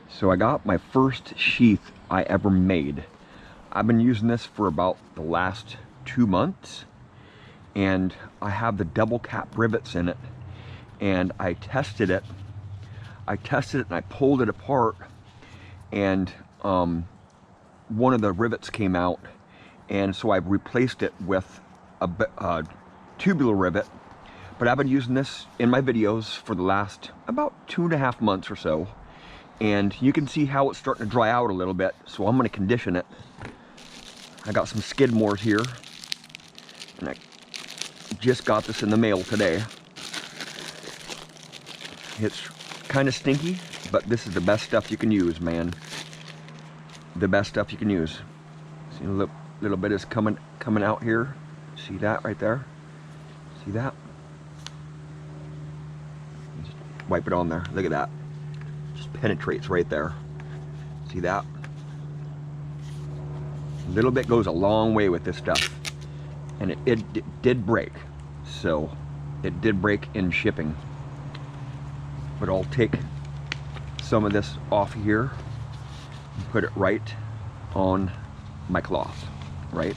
So I got my first sheath I ever made. I've been using this for about the last 2 months, and I have the double cap rivets in it, and I tested it and I pulled it apart, and one of the rivets came out, and so I replaced it with a tubular rivet. But I've been using this in my videos for the last about 2.5 months or so, and you can see how it's starting to dry out a little bit, so I'm going to condition it. I got some Skidmores here, and I just got this in the mail today. It's kind of stinky, but this is the best stuff you can use, man. The best stuff you can use. See, a little bit is coming out here. See that right there? See that? Just wipe it on there. Look at that. Just penetrates right there. See that? A little bit goes a long way with this stuff. And it did break. So it did break in shipping. But I'll take some of this off here and put it right on my cloth, right?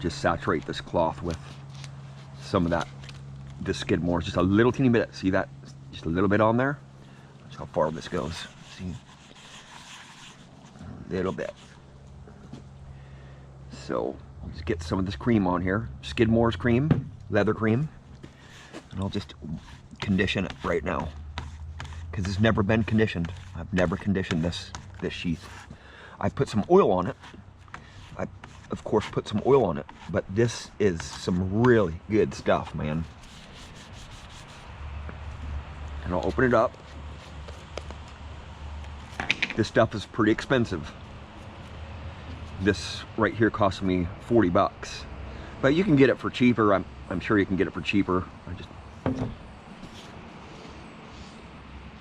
Just saturate this cloth with some of that, this Skidmores, just a little teeny bit. See that? Just a little bit on there. That's how far this goes. See? A little bit. So let's get some of this cream on here. Skidmore's cream, leather cream. And I'll just condition it right now, because it's never been conditioned. I've never conditioned this sheath. I put some oil on it. I, of course, put some oil on it, but this is some really good stuff, man. And I'll open it up. This stuff is pretty expensive. This right here cost me 40 bucks, but you can get it for cheaper. I'm sure you can get it for cheaper.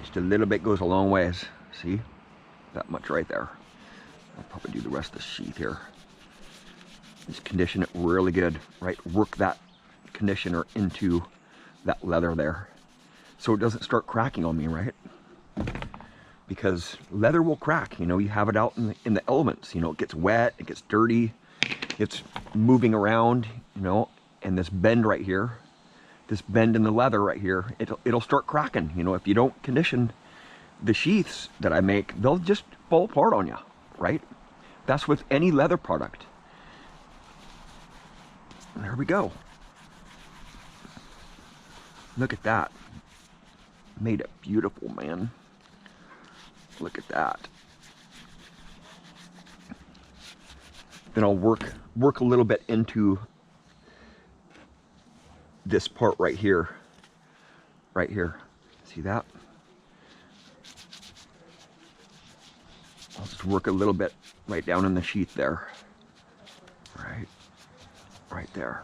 Just a little bit goes a long ways. See? That much right there. I'll probably do the rest of the sheath here. Just condition it really good, right? Work that conditioner into that leather there, so it doesn't start cracking on me, right? Because leather will crack, you know, you have it out in the elements, you know, it gets wet, it gets dirty, it's moving around, you know, and this bend right here, this bend in the leather right here, it'll start cracking. You know, if you don't condition the sheaths that I make, they'll just fall apart on you, right? That's with any leather product. And there we go. Look at that. Made it beautiful, man. Look at that. Then I'll work a little bit into this part right here. Right here. See that? I'll just work a little bit right down in the sheath there. Right there.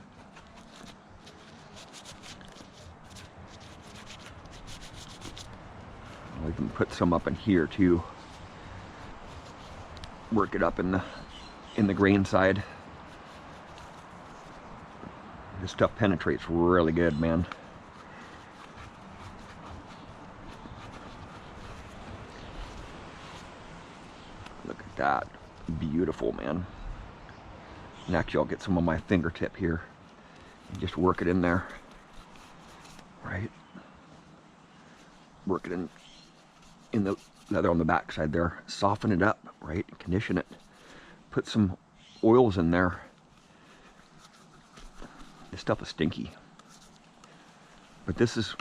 We can put some up in here too. Work it up in the grain side. This stuff penetrates really good, man. Look at that. Beautiful, man. And actually, I'll get some on my fingertip here and just work it in there. Right? Work it in the leather on the back side there. Soften it up, right? Condition it. Put some oils in there. This stuff is stinky, but this is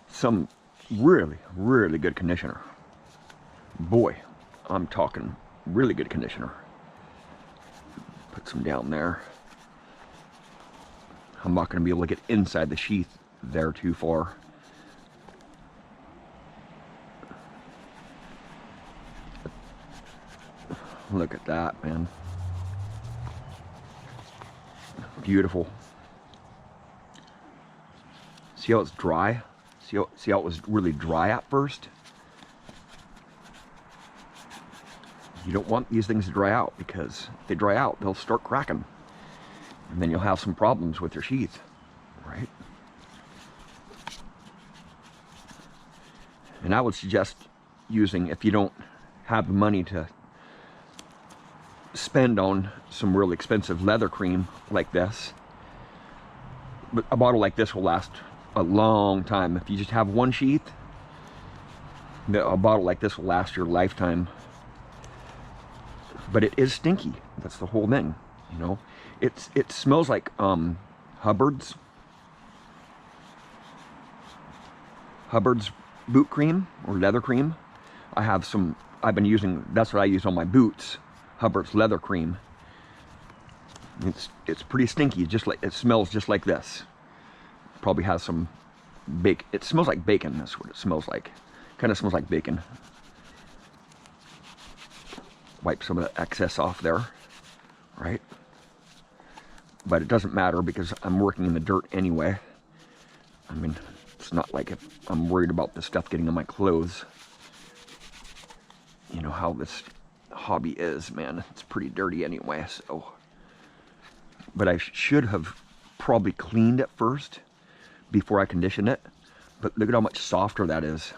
some really, really good conditioner. Boy, I'm talking really good conditioner. Put some down there. I'm not going to be able to get inside the sheath there too far. Look at that, man. Beautiful. See how it's dry? See how it was really dry at first? You don't want these things to dry out, because if they dry out, they'll start cracking. And then you'll have some problems with your sheath, right? And I would suggest using, if you don't have the money to spend on some really expensive leather cream like this, but a bottle like this will last a long time. If you just have one sheath, a bottle like this will last your lifetime. But it is stinky. That's the whole thing, you know. It smells like Hubbard's boot cream or leather cream. I've been using, that's what I use on my boots, Hubbard's leather cream. It's pretty stinky, just like, it smells just like this. Probably has some it smells like bacon, that's what it smells like. Kind of smells like bacon. Wipe some of the excess off there, right? But it doesn't matter because I'm working in the dirt anyway. I mean, it's not like I'm worried about this stuff getting on my clothes. You know how this hobby is, man. It's pretty dirty anyway, so. But I should have probably cleaned it first before I conditioned it. But look at how much softer that is,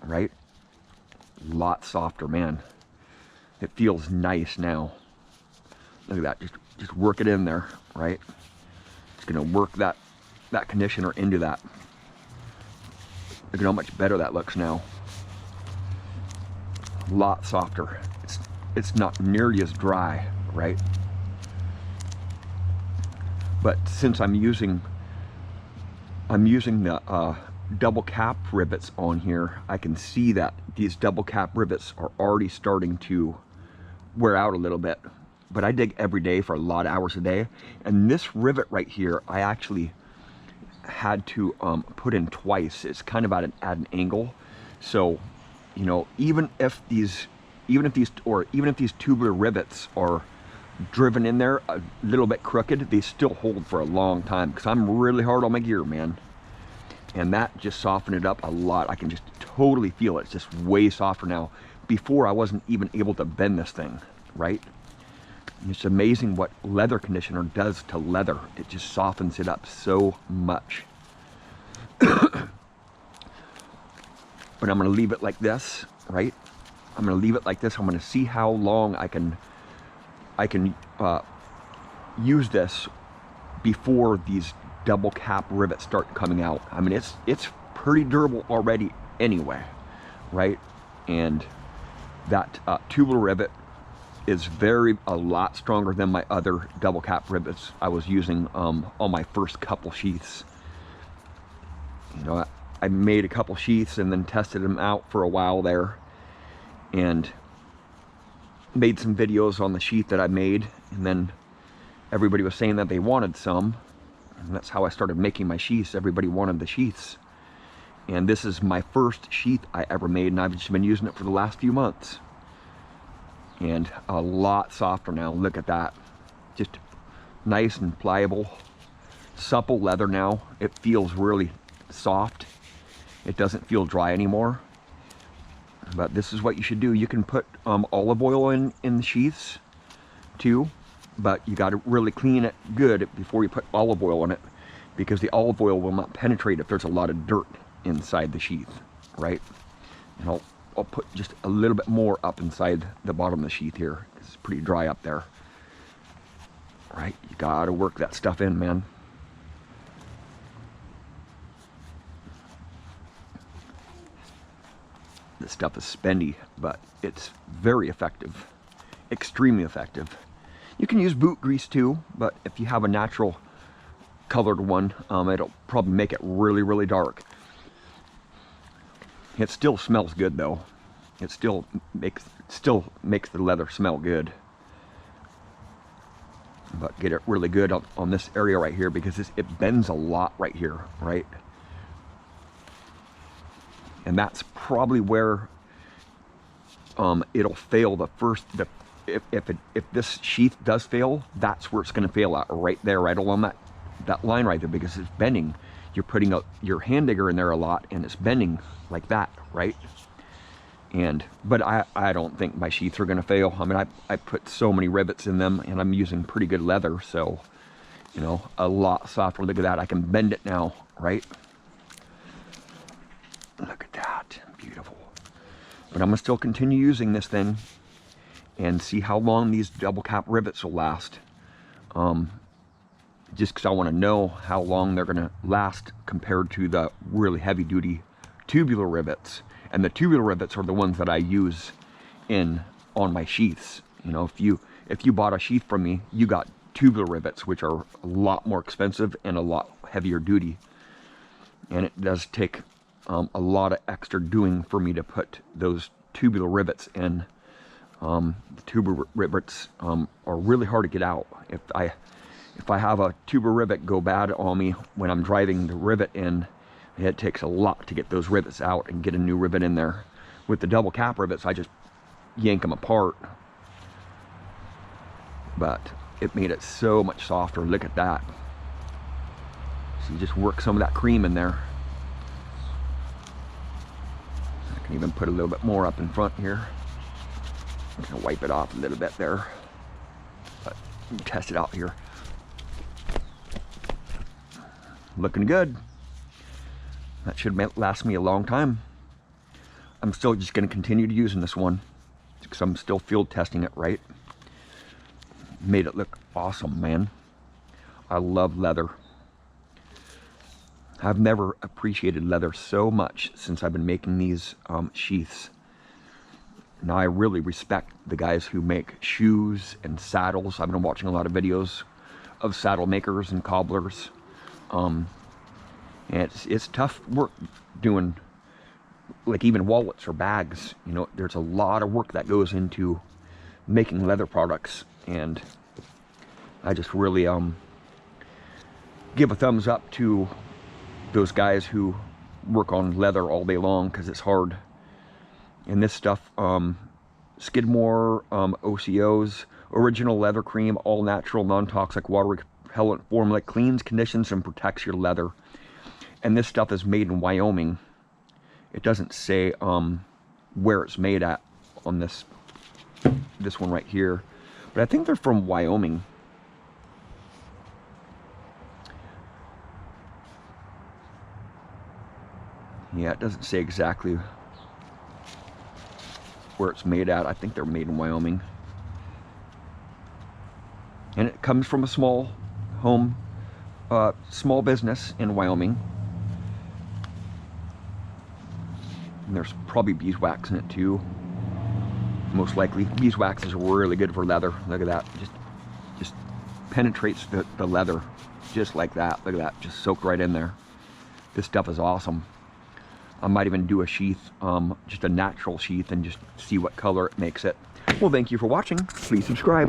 right? A lot softer, man. It feels nice now. Look at that, just work it in there, right? It's gonna work that conditioner into that. Look at how much better that looks now. A lot softer. It's not nearly as dry, right? But since I'm using the double cap rivets on here, I can see that these double cap rivets are already starting to wear out a little bit. But I dig every day for a lot of hours a day, and this rivet right here I actually had to put in twice. It's kind of at an angle, so you know, even if these tubular rivets are driven in there a little bit crooked, they still hold for a long time because I'm really hard on my gear, man. And that just softened it up a lot. I can just totally feel it. It's just way softer now. Before, I wasn't even able to bend this thing, right? It's amazing what leather conditioner does to leather. It just softens it up so much. But I'm gonna leave it like this, right? I'm gonna leave it like this. I'm gonna see how long I can use this before these double cap rivets start coming out. I mean, it's pretty durable already anyway, right? And that tubular rivet is a lot stronger than my other double cap rivets I was using on my first couple sheaths. You know, I made a couple sheaths and then tested them out for a while there, and made some videos on the sheath that I made, and then everybody was saying that they wanted some, and that's how I started making my sheaths. Everybody wanted the sheaths, and this is my first sheath I ever made, and I've just been using it for the last few months, and a lot softer now. Look at that, just nice and pliable, supple leather now. It feels really soft. It doesn't feel dry anymore. But this is what you should do. You can put olive oil in the sheaths too, but you got to really clean it good before you put olive oil in it, because the olive oil will not penetrate if there's a lot of dirt inside the sheath, right? And I'll put just a little bit more up inside the bottom of the sheath here. It's pretty dry up there, right? You got to work that stuff in, man. This stuff is spendy, but it's very effective, extremely effective. You can use boot grease too, but if you have a natural colored one, it'll probably make it really, really dark. It still smells good though. It still makes the leather smell good. But get it really good on this area right here, because it bends a lot right here, right? And that's probably where it'll fail if this sheath does fail, that's where it's going to fail at, right there, right along that line right there, because it's bending. You're putting your hand digger in there a lot, and it's bending like that, right? But I don't think my sheaths are going to fail. I mean, I put so many rivets in them, and I'm using pretty good leather, so you know, a lot softer. Look at that, I can bend it now, right? Look at that, beautiful. But I'm gonna still continue using this thing and see how long these double cap rivets will last. Just because I want to know how long they're gonna last compared to the really heavy duty tubular rivets. And the tubular rivets are the ones that I use on my sheaths. You know, if you bought a sheath from me, you got tubular rivets, which are a lot more expensive and a lot heavier duty. And it does take a lot of extra doing for me to put those tubular rivets in. The tubular rivets are really hard to get out. If I have a tubular rivet go bad on me when I'm driving the rivet in, it takes a lot to get those rivets out and get a new rivet in there. With the double cap rivets, I just yank them apart. But it made it so much softer. Look at that. So you just work some of that cream in there. I can even put a little bit more up in front here. I'm gonna wipe it off a little bit there. But test it out here. Looking good. That should last me a long time. I'm still just going to continue to using this one because I'm still field testing it, right? Made it look awesome, man. I love leather. I've never appreciated leather so much since I've been making these sheaths. Now I really respect the guys who make shoes and saddles. I've been watching a lot of videos of saddle makers and cobblers. And it's tough work doing, like, even wallets or bags. You know, there's a lot of work that goes into making leather products, and I just really give a thumbs up to those guys who work on leather all day long, because it's hard. And this stuff, Skidmore OCO's original leather cream, all natural, non-toxic, water repellent formula, cleans, conditions, and protects your leather. And this stuff is made in Wyoming. It doesn't say where it's made at on this one right here, but I think they're from Wyoming. Yeah, it doesn't say exactly where it's made at. I think they're made in Wyoming. And it comes from a small business in Wyoming. And there's probably beeswax in it too, most likely. Beeswax is really good for leather. Look at that, just penetrates the leather just like that. Look at that, just soaked right in there. This stuff is awesome. I might even do a sheath, just a natural sheath, and just see what color it makes it. Well, thank you for watching. Please subscribe.